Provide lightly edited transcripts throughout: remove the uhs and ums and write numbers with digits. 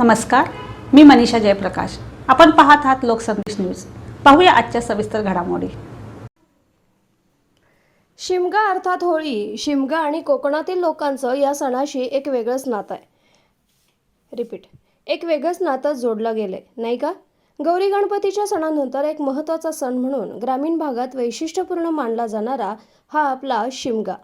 नमस्कार, मी मनीषा जयप्रकाश। आपण पाहत आहात लोकसंदेश न्यूज। पाहूया आजच्या सविस्तर घडामोडी। शिमगा अर्थात होळी। शिमगा आणि कोकणातील लोकांचं या सणाशी एक वेगळंच नातं आहे। एक वेगळंच नातं जोडलं गेलंय, नाही का? गौरी गणपतीच्या सणानंतर एक महत्त्वाचा सण म्हणून ग्रामीण भागात वैशिष्ट्यपूर्ण मानला जाणारा हा आपला शिमगा।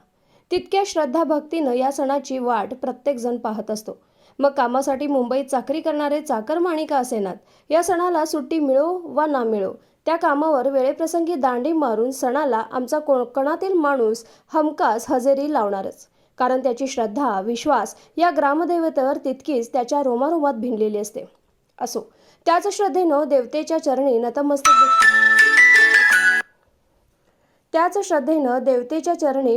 तितक्या श्रद्धा भक्तीनं या सणाची वाट प्रत्येक जण पाहत असतो। मग कामासाठी मुंबईत चाकरी करणारे चाकरमानी का असेनात, या सणाला सुट्टी मिळो वा ना मिळो, त्या कामावर वेळेप्रसंगी दांडी मारून सणाला आमचा कोकणातील माणूस हमखास हजेरी लावणारच। कारण त्याची श्रद्धा, विश्वास या ग्रामदेवतेवर तितकीच त्याच्या रोमारोमात भिनलेली असते। असो, त्याच श्रद्धेनं देवतेच्या चरणी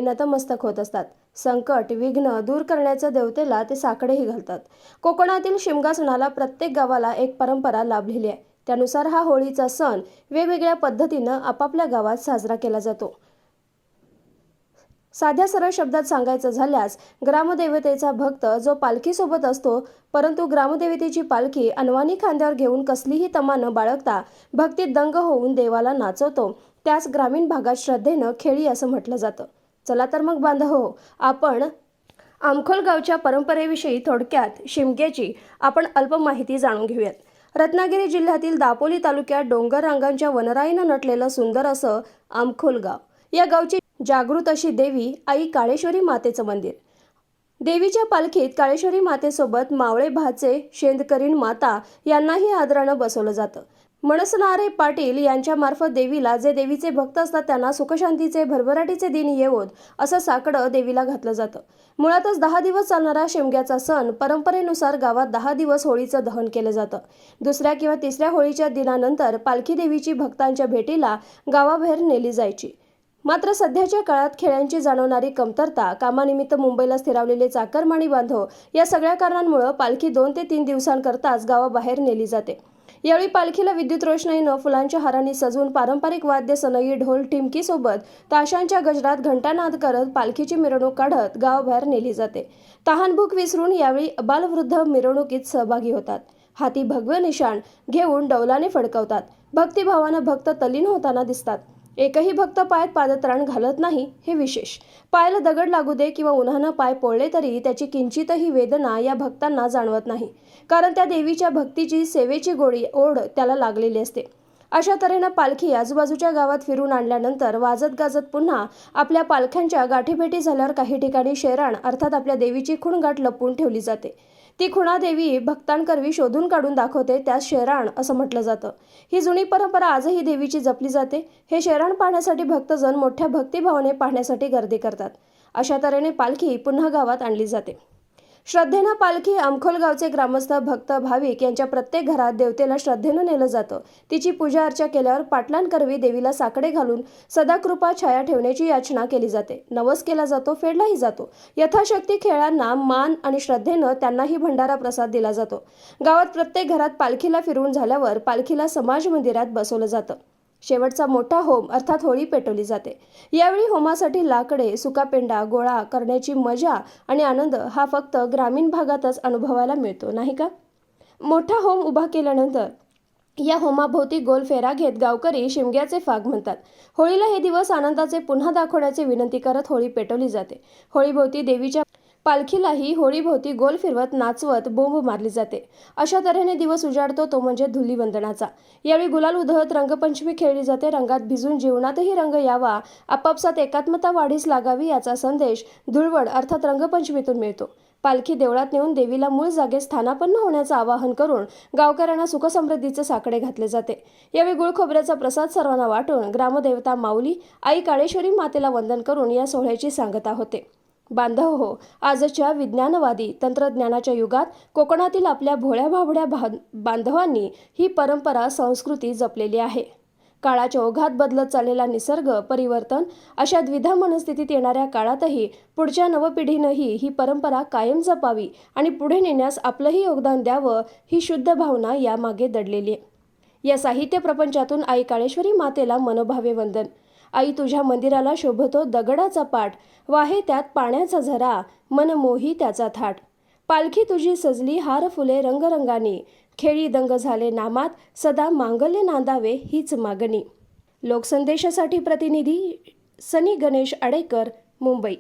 नतमस्तक होत असतात। संकट, विघ्न दूर करण्याचं देवतेला ते साकडेही घालतात। कोकणातील शिमगा सणाला प्रत्येक गावाला एक परंपरा लाभलेली आहे। त्यानुसार हा होळीचा सण वेगवेगळ्या पद्धतीनं आपापल्या गावात साजरा केला जातो। साध्या सरळ शब्दात सांगायचं झाल्यास ग्रामदेवतेचा भक्त जो पालखीसोबत असतो, परंतु ग्रामदेवतेची पालखी अनवाणी खांद्यावर घेऊन कसलीही तमा न बाळगता भक्तीत दंग होऊन देवाला नाचवतो, त्यास ग्रामीण भागात श्रद्धेनं खेळी असं म्हटलं जातं। चला तर मग बांधवो, आपण आमखोल गावच्या परंपरेविषयी थोडक्यात शिमग्याची आपण अल्प माहिती जाणून घेऊयात। रत्नागिरी जिल्ह्यातील दापोली तालुक्यात डोंगर रांगांच्या वनराईनं नटलेलं सुंदर असं आमखोल गाव। या गावची जागृत अशी देवी आई काळेश्वरी मातेचं मंदिर। देवीच्या पालखीत काळेश्वरी मातेसोबत मावळे भाचे, शेंदकरीण माता यांनाही आदरानं बसवलं जातं। मनसनारे पाटील यांच्यामार्फत देवीला जे देवीचे भक्त असतात त्यांना सुखशांतीचे भरभराटीचे दिन येवोत असं साकडं देवीला घातलं जातं। मुळातच 10 दिवस चालणारा शिमग्याचा सण परंपरेनुसार गावात 10 दिवस होळीचं दहन केलं जातं। दुसऱ्या किंवा तिसऱ्या होळीच्या दिनानंतर पालखी देवीची भक्तांच्या भेटीला गावाबाहेर नेली जायची। मात्र सध्याच्या काळात खेळ्यांची जाणवणारी कमतरता, कामानिमित्त मुंबईला स्थिरावलेले चाकरमानी बांधव या सगळ्या कारणांमुळे पालखी 2 ते 3 दिवसांकरताच गावाबाहेर नेली जाते। यावेळी पालखीला विद्युत रोषणाईनं फुलांच्या हारांनी सजवून पारंपरिक वाद्य, सनई, ढोल, ठिमकीसोबत ताशांच्या गजरात घंटानाद करत पालखीची मिरवणूक काढत गावाबाहेर नेली जाते। तहानभूक विसरून यावेळी अबालवृद्ध मिरवणुकीत सहभागी होतात। हाती भगवे निशाण घेऊन डौलाने फडकवतात। भक्तिभावानं भक्त तल्लीन होताना दिसतात। एकही भक्त पायात पादत्राण घालत नाही, हे विशेष। पायाला दगड लागू दे किंवा उन्हानं पाय पोळले तरी त्याची किंचितही वेदना या भक्तांना जाणवत नाही, कारण त्या देवीच्या भक्तीची सेवेची गोडी ओढ त्याला लागलेली असते। अशा तऱ्हेनं पालखी आजूबाजूच्या गावात फिरून आणल्यानंतर वाजत गाजत पुन्हा आपल्या पालख्यांच्या गाठीभेटी झाल्यावर काही ठिकाणी शेराण अर्थात आपल्या देवीची खुणगाठ लपवून ठेवली जाते। ती खुणा देवी भक्तांकरवी शोधून काढून दाखवते, त्यास शेराण असं म्हटलं जातं। ही जुनी परंपरा आजही देवीची जपली जाते। हे शेराण पाहण्यासाठी भक्तजन मोठ्या भक्तिभावाने पाहण्यासाठी गर्दी करतात। अशा तऱ्हेने पालखी पुन्हा गावात आणली जाते। श्रद्धेनं पालखी आमखोल गावचे ग्रामस्थ, भक्त, भाविक यांच्या प्रत्येक घरात देवतेला श्रद्धेनं नेलं जातं। तिची पूजा अर्चा केल्यावर पाटलांकरवी देवीला साकडे घालून सदाकृपा छाया ठेवण्याची याचना केली जाते। नवस केला जातो, फेडलाही जातो। यथाशक्ती खेळांना मान आणि श्रद्धेनं त्यांनाही भंडारा प्रसाद दिला जातो। गावात प्रत्येक घरात पालखीला फिरवून झाल्यावर पालखीला समाज मंदिरात बसवलं जातं। शेवटचा मोठा होम अर्थात होळी पेटवली जाते। यावेळी होमासाठी लाकडे, सुकापेंडा गोळा करण्याची मजा आणि आनंद हा फक्त ग्रामीण भागातच अनुभवायला मिळतो, नाही का? मोठा होम उभा केल्यानंतर या होमाभोवती गोल फेरा घेत गावकरी शिमग्याचे फाग म्हणतात। होळीला हे दिवस आनंदाचे पुन्हा दाखवण्याची विनंती करत होळी पेटवली जाते। होळीभोवती देवीच्या पालखीलाही होळीभोवती गोल फिरवत नाचवत बोंब मारली जाते। अशा तऱ्हेने दिवस उजाडतो तो म्हणजे धुलीवंदनाचा। यावेळी गुलाल उधळत रंगपंचमी खेळली जाते। रंगात भिजून जीवनातही रंग यावा, आपापसात एकात्मता वाढीस लागावी याचा संदेश धुळवड अर्थात रंगपंचमीतून मिळतो। पालखी देवळात नेऊन देवीला मूळ जागेत स्थानापन्न होण्याचं आवाहन करून गावकऱ्यांना सुखसमृद्धीचे साकडे घातले जाते। यावेळी गुळ खोबऱ्याचा प्रसाद सर्वांना वाटून ग्रामदेवता माऊली आई काळेश्वरी मातेला वंदन करून या सोहळ्याची सांगता होते। बांधव हो, आजच्या विज्ञानवादी तंत्रज्ञानाच्या युगात कोकणातील आपल्या भोळ्या भाबड्या बांधवांनी ही परंपरा, संस्कृती जपलेली आहे। काळाच्या ओघात बदलत चाललेला निसर्ग, परिवर्तन अशा द्विधा मनस्थितीत येणाऱ्या काळातही पुढच्या नवपिढीनंही ही परंपरा कायम जपावी आणि पुढे नेण्यास आपलंही योगदान द्यावं, ही शुद्ध भावना यामागे दडलेली आहे। या साहित्य प्रपंचातून आई काळेश्वरी मातेला मनोभावे वंदन। आई तुझ्या मंदिराला शोभतो दगडाचा पाट, वाहे त्यात पाण्याचा झरा, मन मोही त्याचा थाट। पालखी तुझी सजली हार फुले रंगरंगानी, खेळी दंग झाले नामात, सदा मांगल्य नांदावे हीच मागणी. लोकसंदेशासाठी प्रतिनिधी सनी गणेश आडेकर, मुंबई.